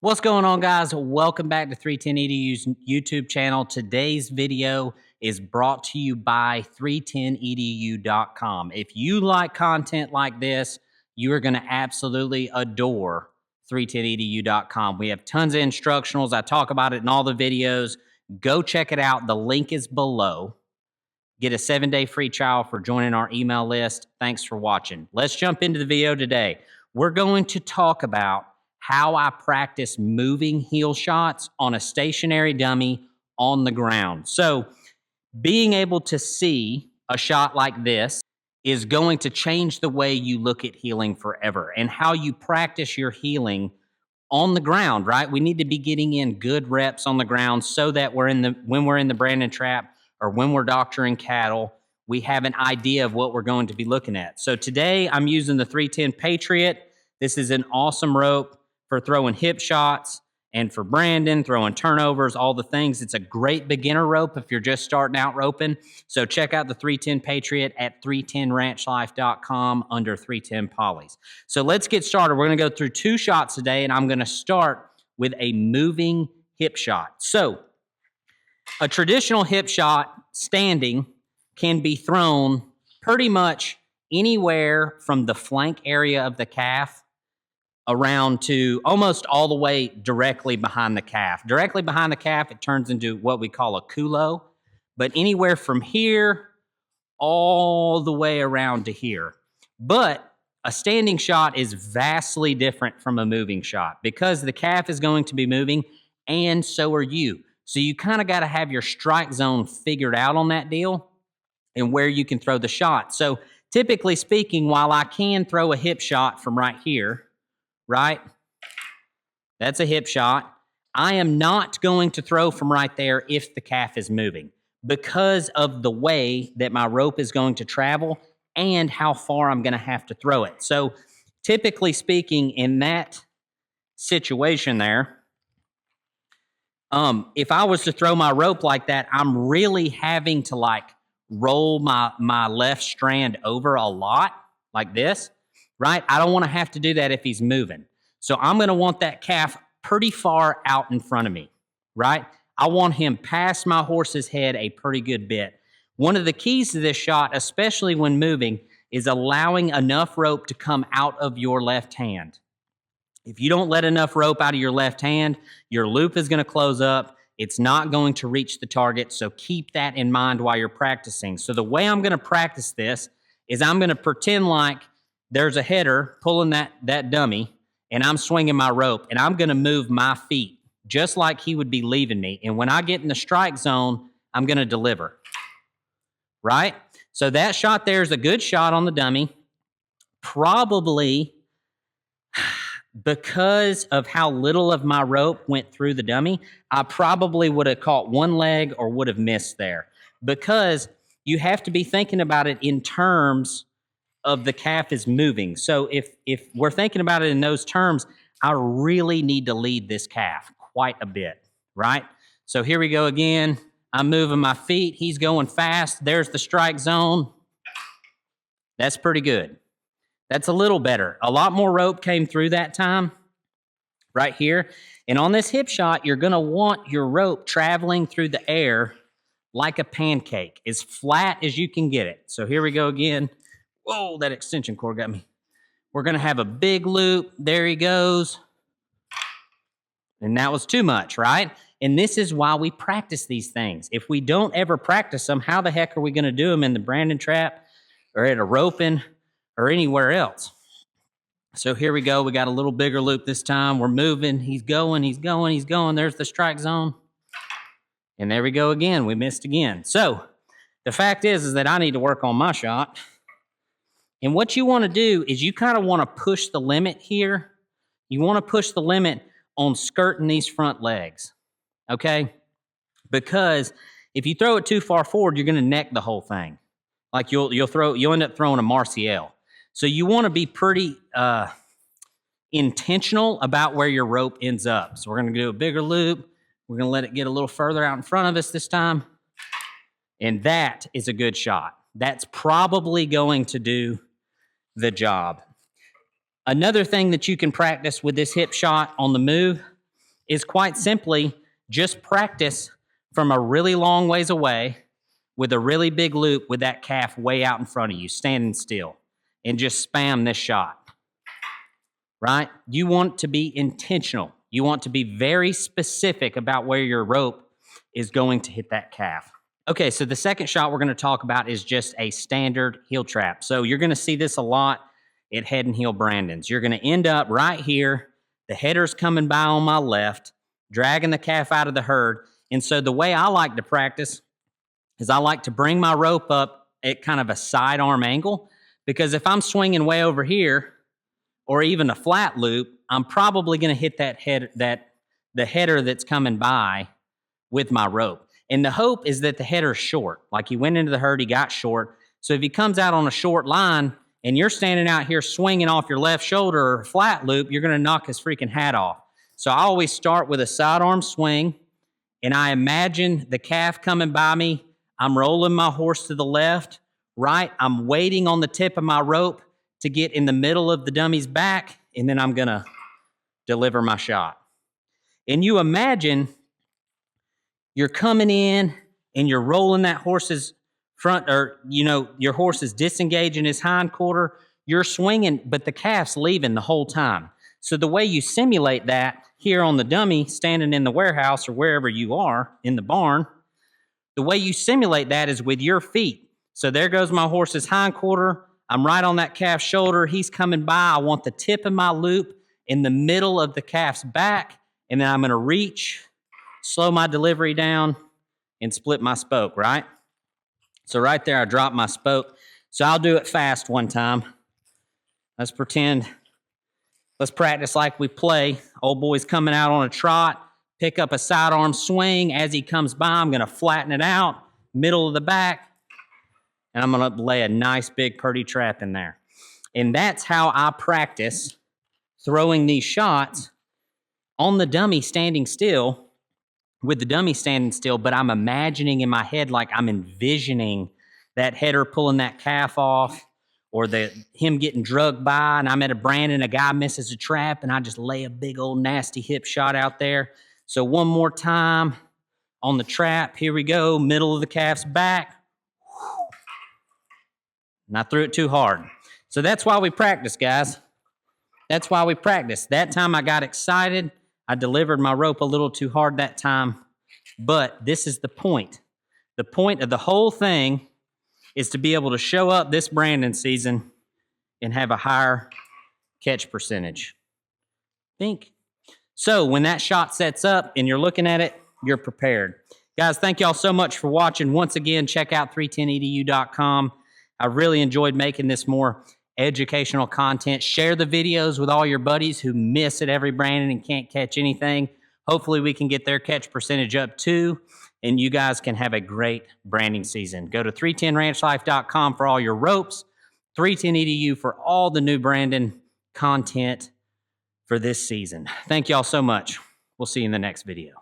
What's going on, guys? Welcome back to 310EDU's YouTube channel. Today's video is brought to you by 310edu.com. If you like content like this, you are going to absolutely adore 310edu.com. We have tons of instructionals. I talk about it in all the videos. Go check it out. The link is below. Get a 7-day free trial for joining our email list. Thanks for watching. Let's jump into the video today. We're going to talk about how I practice moving heel shots on a stationary dummy on the ground. So being able to see a shot like this is going to change the way you look at heeling forever and how you practice your heeling on the ground, right? We need to be getting in good reps on the ground so that when we're in the Brandon trap or when we're doctoring cattle, we have an idea of what we're going to be looking at. So today I'm using the 310 Patriot. This is an awesome rope for throwing hip shots and for Brandon, throwing turnovers, all the things. It's a great beginner rope if you're just starting out roping. So check out the 310 Patriot at 310ranchlife.com under 310 Polys. So let's get started. We're going to go through 2 shots today, and I'm going to start with a moving hip shot. So a traditional hip shot standing can be thrown pretty much anywhere from the flank area of the calf around to almost all the way directly behind the calf. Directly behind the calf, it turns into what we call a culo, but anywhere from here all the way around to here. But a standing shot is vastly different from a moving shot because the calf is going to be moving and so are you. So you kind of got to have your strike zone figured out on that deal and where you can throw the shot. So typically speaking, while I can throw a hip shot from right here, right? That's a hip shot. I am not going to throw from right there if the calf is moving because of the way that my rope is going to travel and how far I'm going to have to throw it. So typically speaking, in that situation there, if I was to throw my rope like that, I'm really having to roll my left strand over a lot like this. Right? I don't want to have to do that if he's moving. So I'm going to want that calf pretty far out in front of me, right? I want him past my horse's head a pretty good bit. One of the keys to this shot, especially when moving, is allowing enough rope to come out of your left hand. If you don't let enough rope out of your left hand, your loop is going to close up. It's not going to reach the target. So keep that in mind while you're practicing. So the way I'm going to practice this is I'm going to pretend like there's a header pulling that dummy, and I'm swinging my rope, and I'm going to move my feet just like he would be leaving me. And when I get in the strike zone, I'm going to deliver, right? So that shot there is a good shot on the dummy. Probably because of how little of my rope went through the dummy, I probably would have caught one leg or would have missed there because you have to be thinking about it in terms of the calf is moving. So if we're thinking about it in those terms, I really need to lead this calf quite a bit, right? So here we go again. I'm moving my feet. He's going fast. There's the strike zone. That's pretty good. That's a little better. A lot more rope came through that time right here. And on this hip shot, you're going to want your rope traveling through the air like a pancake, as flat as you can get it. So here we go again. Whoa, that extension cord got me. We're going to have a big loop. There he goes. And that was too much, right? And this is why we practice these things. If we don't ever practice them, how the heck are we going to do them in the Brandon trap or at a roping or anywhere else? So here we go. We got a little bigger loop this time. We're moving. He's going, he's going, he's going. There's the strike zone. And there we go again. We missed again. So the fact is that I need to work on my shot. And what you want to do is you kind of want to push the limit here. You want to push the limit on skirting these front legs, okay? Because if you throw it too far forward, you're going to neck the whole thing. Like you'll end up throwing a Martial. So you want to be pretty intentional about where your rope ends up. So we're going to do a bigger loop. We're going to let it get a little further out in front of us this time. And that is a good shot. That's probably going to do the job. Another thing that you can practice with this hip shot on the move is quite simply just practice from a really long ways away with a really big loop with that calf way out in front of you, standing still, and just spam this shot, right? You want to be intentional. You want to be very specific about where your rope is going to hit that calf. Okay, so the second shot we're going to talk about is just a standard heel trap. So you're going to see this a lot at head and heel Brandons. You're going to end up right here. The header's coming by on my left, dragging the calf out of the herd. And so the way I like to practice is I like to bring my rope up at kind of a sidearm angle, because if I'm swinging way over here or even a flat loop, I'm probably going to hit the header that's coming by with my rope. And the hope is that the header's short. Like he went into the herd, he got short. So if he comes out on a short line and you're standing out here swinging off your left shoulder or a flat loop, you're going to knock his freaking hat off. So I always start with a sidearm swing, and I imagine the calf coming by me. I'm rolling my horse to the left, right? I'm waiting on the tip of my rope to get in the middle of the dummy's back, and then I'm going to deliver my shot. And you imagine you're coming in and you're rolling that horse's front, or, your horse is disengaging his hind quarter. You're swinging, but the calf's leaving the whole time. So the way you simulate that here on the dummy, standing in the warehouse or wherever you are in the barn, the way you simulate that is with your feet. So there goes my horse's hind quarter. I'm right on that calf's shoulder. He's coming by. I want the tip of my loop in the middle of the calf's back, and then I'm going to reach, slow my delivery down, and split my spoke, right? So right there, I dropped my spoke. So I'll do it fast one time. Let's practice like we play. Old boy's coming out on a trot. Pick up a sidearm swing. As he comes by, I'm going to flatten it out, middle of the back, and I'm going to lay a nice big purdy trap in there. And that's how I practice throwing these shots on the dummy standing still, with the dummy standing still, but I'm imagining in my head, like I'm envisioning that header pulling that calf off, or him getting drugged by, and I'm at a Brandon, a guy misses a trap, and I just lay a big old nasty hip shot out there. So one more time on the trap. Here we go, middle of the calf's back. And I threw it too hard. So that's why we practice, guys. That's why we practice. That time I got excited. I delivered my rope a little too hard that time. But this is the point. The point of the whole thing is to be able to show up this Brandon season and have a higher catch percentage. Think. So when that shot sets up and you're looking at it, you're prepared. Guys, thank y'all so much for watching. Once again, check out 310edu.com. I really enjoyed making this more educational content. Share the videos with all your buddies who miss at every Brandon and can't catch anything. Hopefully we can get their catch percentage up too, and you guys can have a great branding season. Go to 310ranchlife.com for all your ropes, 310edu for all the new Brandon content for this season. Thank y'all so much. We'll see you in the next video.